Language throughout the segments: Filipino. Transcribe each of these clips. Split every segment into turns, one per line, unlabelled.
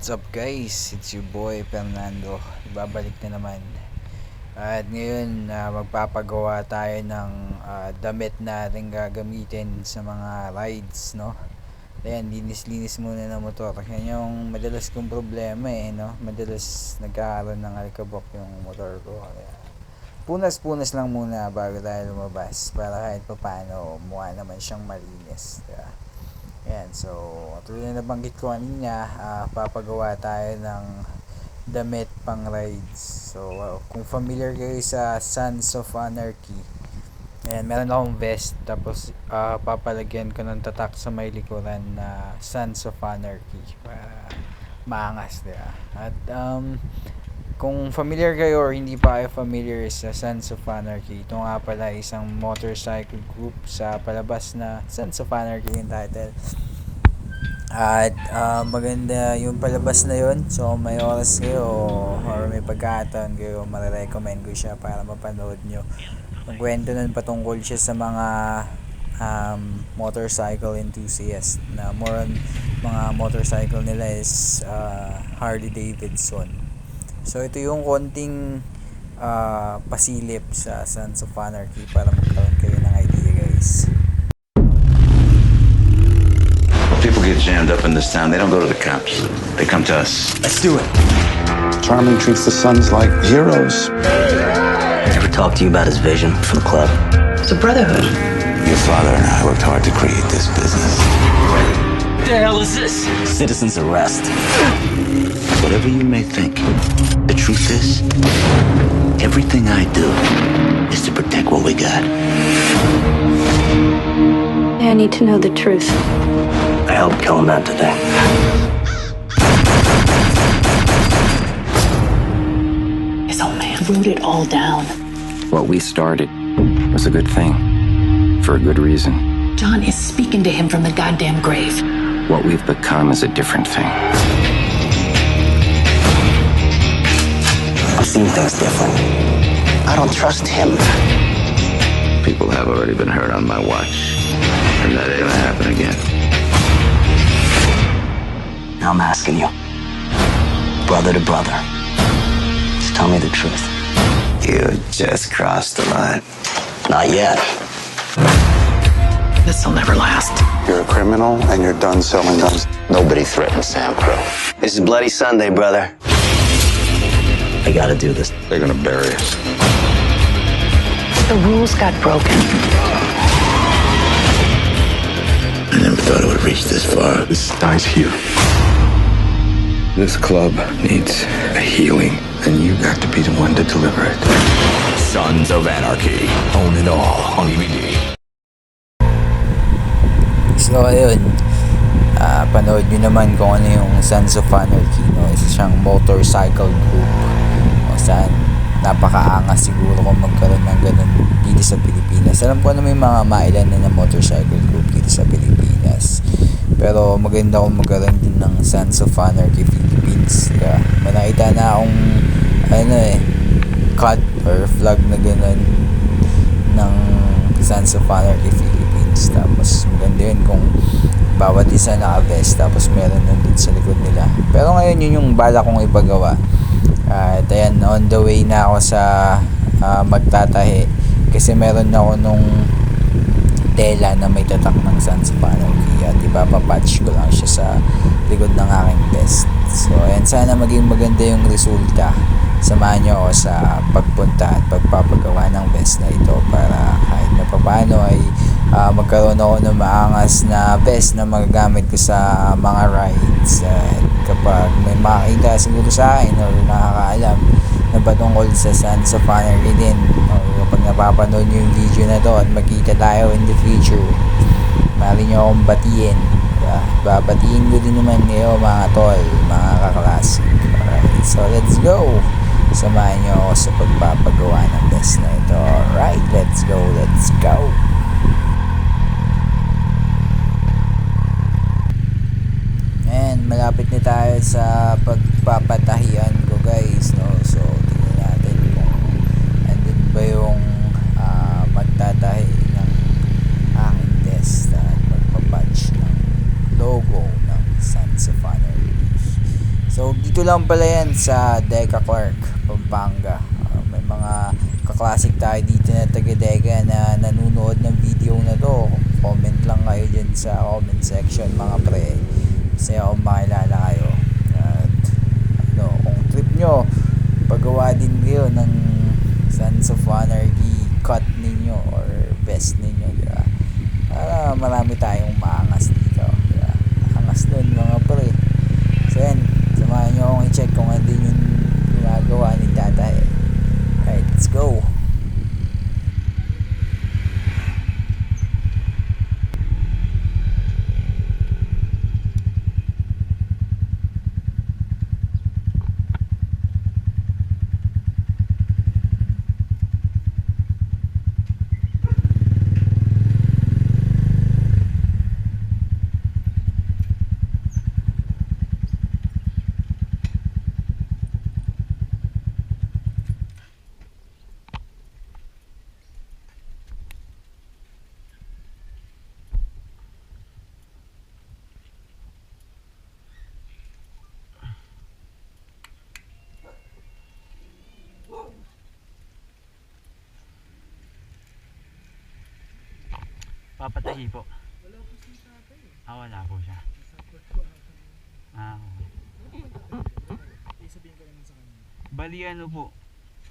What's up guys? It's your boy Fernando. Babalik na naman. At ngayon magpapagawa tayo ng damit natin gagamitin sa mga rides, no? Ayan, linis-linis muna ng motor. Yan yung madalas kong problema no? Madalas nagkakaroon ng alikabok yung motor ko. Kaya punas-punas lang muna bago tayo lumabas para kahit paano mukha naman siyang malinis, diba? Ayan, so tulad na nabanggit ko kanina, papagawa tayo ng damit pang rides. So kung familiar kayo sa Sons of Anarchy, ayan, meron akong vest, tapos papalagyan ko ng tatak sa may likuran na Sons of Anarchy para maangas, diba? At kung familiar kayo or hindi pa kayo familiar sa Sons of Anarchy, ito nga pala isang motorcycle group sa palabas na Sons of Anarchy yung title. At maganda yung palabas na yun. So may oras kayo or may pagkakataon kayo, marirecommend ko siya para mapanood nyo. Ang kwento nun patungkol siya sa mga motorcycle enthusiast na more on mga motorcycle nila is Harley Davidson. So ito yung konting pasilip sa Sons of Anarchy para magkaroon kayo ng idea, guys.
People get jammed up in this town. They don't go to the cops. They come to us.
Let's do it.
Charming treats the sons like heroes.
Ever talk to you about his vision for the club?
It's a brotherhood.
Your father and I worked hard to create this business.
What the hell is this? Citizen's arrest.
Whatever you may think, the truth is, everything I do is to protect what we got.
I need to know the truth.
I helped kill a man today.
This old man wrote it all down.
What we started was a good thing, for a good reason.
John is speaking to him from the goddamn grave.
What we've become is a different thing.
I've seen things different. I don't trust him.
People have already been hurt on my watch, and that ain't gonna happen again.
Now I'm asking you, brother to brother, just tell me the truth.
You just crossed the line.
Not yet. This'll never last.
You're a criminal and you're done selling guns.
Nobody threatens Sam Crow.
This is Bloody Sunday, brother. I gotta do this.
They're gonna bury us.
The rules got broken.
I never thought it would reach this far.
This dies here.
This club needs a healing, and you got to be the one to deliver it.
Sons of Anarchy. Own it all on DVD.
So ayun, panood nyo naman kung ano yung Sons of Anarchy, no? Isa siyang motorcycle group kung saan napakaangas siguro kung magkaroon ng ganun dito sa Pilipinas. Alam ko na may mga mailan na motorcycle group dito sa Pilipinas, pero maganda kung magkaroon din ng Sons of Anarchy Philippines. Kaya may nakita na akong cut or flag na ganun ng Sons of Anarchy Philippines. Tapos maganda yun kung bawat isa naka-vest, tapos meron na dun sa likod nila. Pero ngayon yun yung bala kong ipagawa. At ayan, on the way na ako sa magtatahi, kasi meron na ako nung tela na may tatak ng Sons of Anarchy, at ipapapatch ko lang siya sa likod ng aking vest. So ayan, sana maging maganda yung resulta. Samahan nyo ako sa pagpunta at pagpapagawa ng vest na ito para kahit na paano ay magkaroon ako ng maangas na vest na magagamit ko sa mga rides. At kapag may makakita siguro sa akin or nakakaalam na patungkol sa Sons of Anarchy din, or kapag napapanood nyo yung video na to at magkita tayo in the future, maaari nyo akong batiin. Babatiin ko din naman kayo, mga tol, mga kaklase. Alright, so let's go. Samahan nyo ako sa pagpapagawa ng vest na ito. Alright, let's go. And malapit na tayo sa pagpapatahian ko, guys, no? So tingnan natin kung andun ba yung magtatahi ng aking vest at magpapatch ng logo ng Sons of Anarchy. So dito lang pala yan sa Deca Clark, Pampanga. May mga kaklasik tayo dito na taga Deca na nanonood ng video na to. Comment lang kayo dyan sa comment section mga pre. Kasi ako makilala kayo. At ano, kung trip nyo, paggawa din kayo ng Sons of Anarchy cut ninyo or best ninyo, diba? Para marami tayong maangas dito, diba? Angas dun mga pre. So yan, samahan nyo akong i-check kung ano din yung ginagawa ni Tata eh. Alright, let's go.
Papatahi po. Wala po si tatay. Wala po siya. Okay. Sabihin ko naman sa kanya. Bali ano po,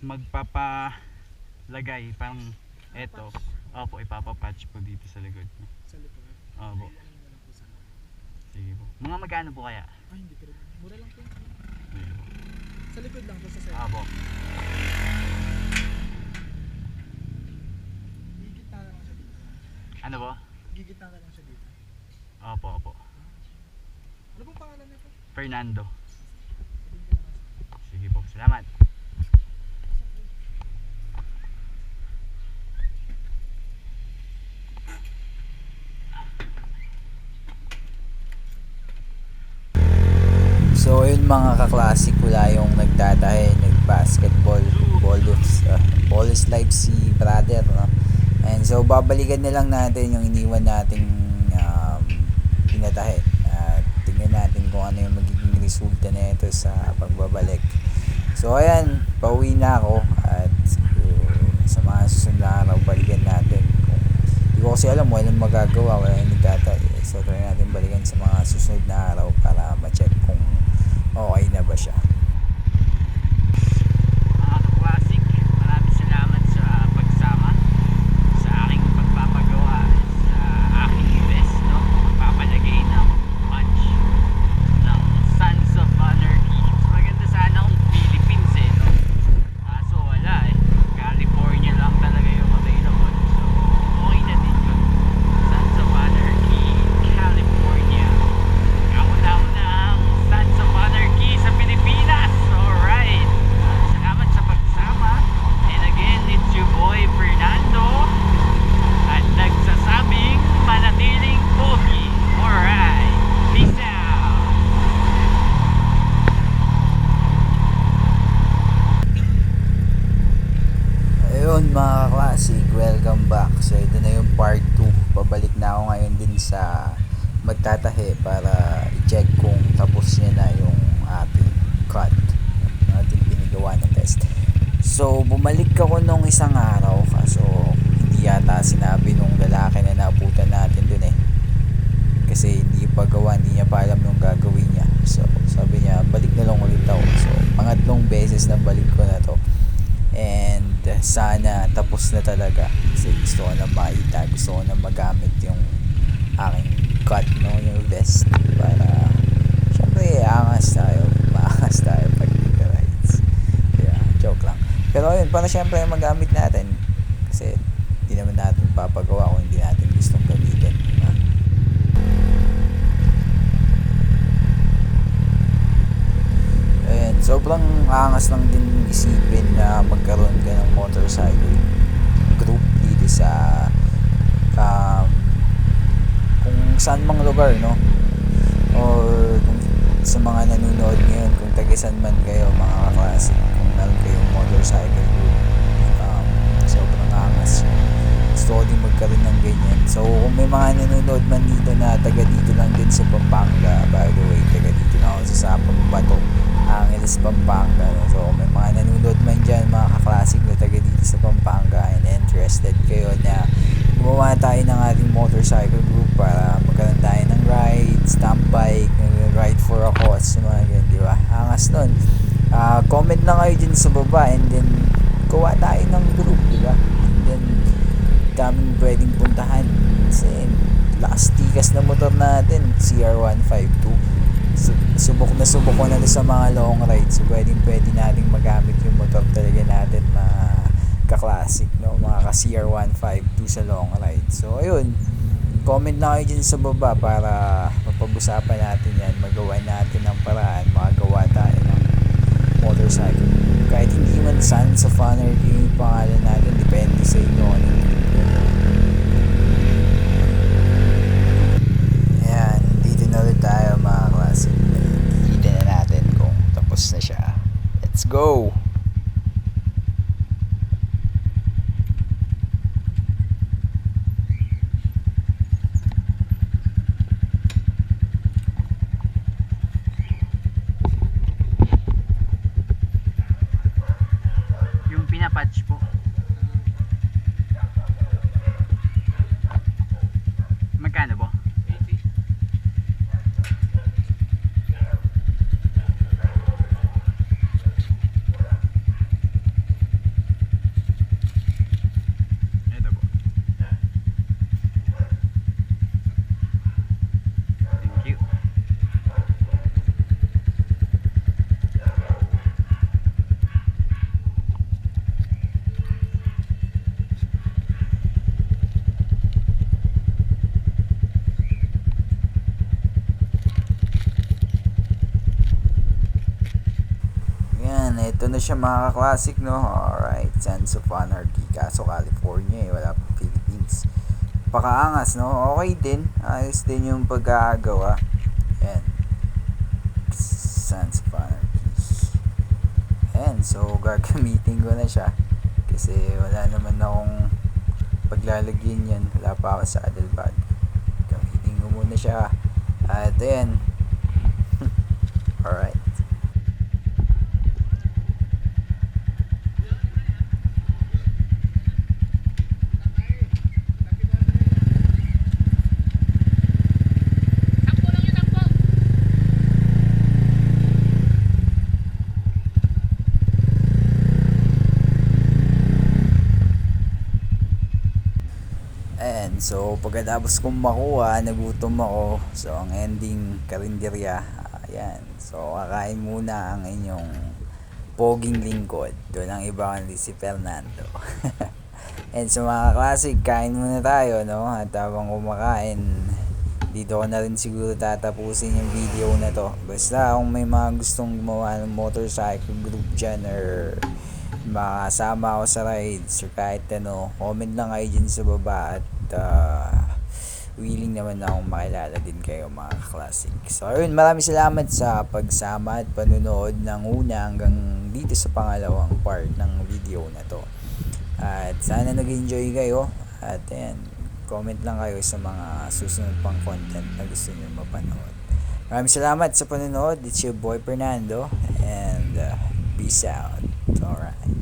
magpapalagay pang eto. Opo, ipapapatch po dito sa likod. Sa likod? Opo. Sige po. Mga magkano po kaya? Hindi ko rin. Mura lang po. Sige po. Sa likod lang po sa side. Opo. Ano po? Gigitna na lang siya dito. Opo. Ano pong pangalan nito? Fernando. Sige po, salamat.
So yun mga kaklasik, wala yung nagtatahe, nag-basketball, ball is life si brother, no? And so babalikan na lang natin yung iniwan nating pinatahe at tingnan natin kung ano yung magiging resulta na ito sa pagbabalik. So ayan, pauwi na ako at sa mga susunod na araw balikan natin. Hindi ko kasi alam, walang magagawa, wala yung nagtatahe. So try natin balikan sa mga susunod na araw para ma-check kung okay na ba siya. Mga classic, welcome back. So ito na yung part 2. Babalik na ako ngayon din sa magtatahe para i-check kung tapos niya na yung ating cut, ating pinagawa ng test. So bumalik ako nung isang araw, kaso hindi yata sinabi nung lalaki na naabutan natin dun eh, kasi hindi pa gawa, hindi niya pa alam yung gagawin niya. So sabi niya balik na lang ulit ako. So pangatlong beses na balik ko na to, and sana tapos na talaga kasi gusto ko na makita, gusto ko na magamit yung aking cut, no, yung vest, para syempre maangas tayo pag rides. Yeah, joke lang, pero yun, para syempre magamit natin kasi hindi naman natin papagawa kung hindi natin gustong gamitin, diba? And sobrang angas lang din isipin na magkaroon ka ng motorcycle group dito sa kung saan mang lugar, no, or kung sa mga nanonood ngayon, kung taga-san man kayo mga kaklase, kung meron kayong motorcycle group, sobrang angas. Gusto ko din magkaroon ng ganyan. So kung may mga nanonood man dito na taga dito lang din sa Pampanga, by the way, taga dito lang ako sa Sapang Bato, Zambales, Pampanga. No? So kung may mga nanonood man dyan, mga ka-classic na taga dito sa Pampanga and interested kayo na gumawa tayo ng ating motorcycle group para magkaroon tayo ng ride, stamp bike, ride for a cause, mga ganyan, di ba? Angas nun. Comment na kayo dyan sa baba and then gawa tayo ng group, di ba? And then daming pwedeng puntahan kasi lakas tikas na motor natin, CR152. Subok ko na sa mga long rides, so pwede nating magamit yung motor talaga natin, mga ka-classic, no? Mga ka-CR152 sa long ride. So ayun, comment na kayo dyan sa baba para mapag-usapan natin yan, magawa natin ng paraan, makagawa tayo ng motorcycle. Kahit hindi man Sons of Anarchy yung pangalan natin, depende sa inyo. Ayan, dito na ulit tayo mga classic. Kita na natin kung tapos na siya. Let's go!
Yung pinapatch po. Magkano po? 80. Ito po. Thank you.
Ito na siya mga ka-classic, no? Alright, Sons of Anarchy, kaso California wala pang Philippines. Pakaangas, no? Okay din, ayos din yung pagkagawa. Yan, Sons of Anarchy. Ayan, so gagamitin ko na siya kasi wala naman akong paglalagyan yan, wala pa ako sa saddlebag. Gamitin ko muna siya at ayan. Alright. So pagkatapos kong makuha, nagutom ako. So ang ending, karinderya. Ayan. So kakain muna ang inyong poging lingkod. Doon ang iba kundi si Fernando. And so mga classic, kain muna tayo, no? At habang kumakain, dito ko na rin siguro tatapusin yung video na to. Basta kung may mga gustong gumawa ng motorcycle group dyan or makasama ako sa rides or kahit ano, comment lang kayo dyan sa baba at willing naman akong makilala din kayo mga classic. So ayun, maraming salamat sa pagsama at panunood ng una hanggang dito sa pangalawang part ng video na to. At sana nag-enjoy kayo at ayan, comment lang kayo sa mga susunod pang content na gusto nyo mapanood. Maraming salamat sa panunood. It's your boy Fernando and peace out. Alright.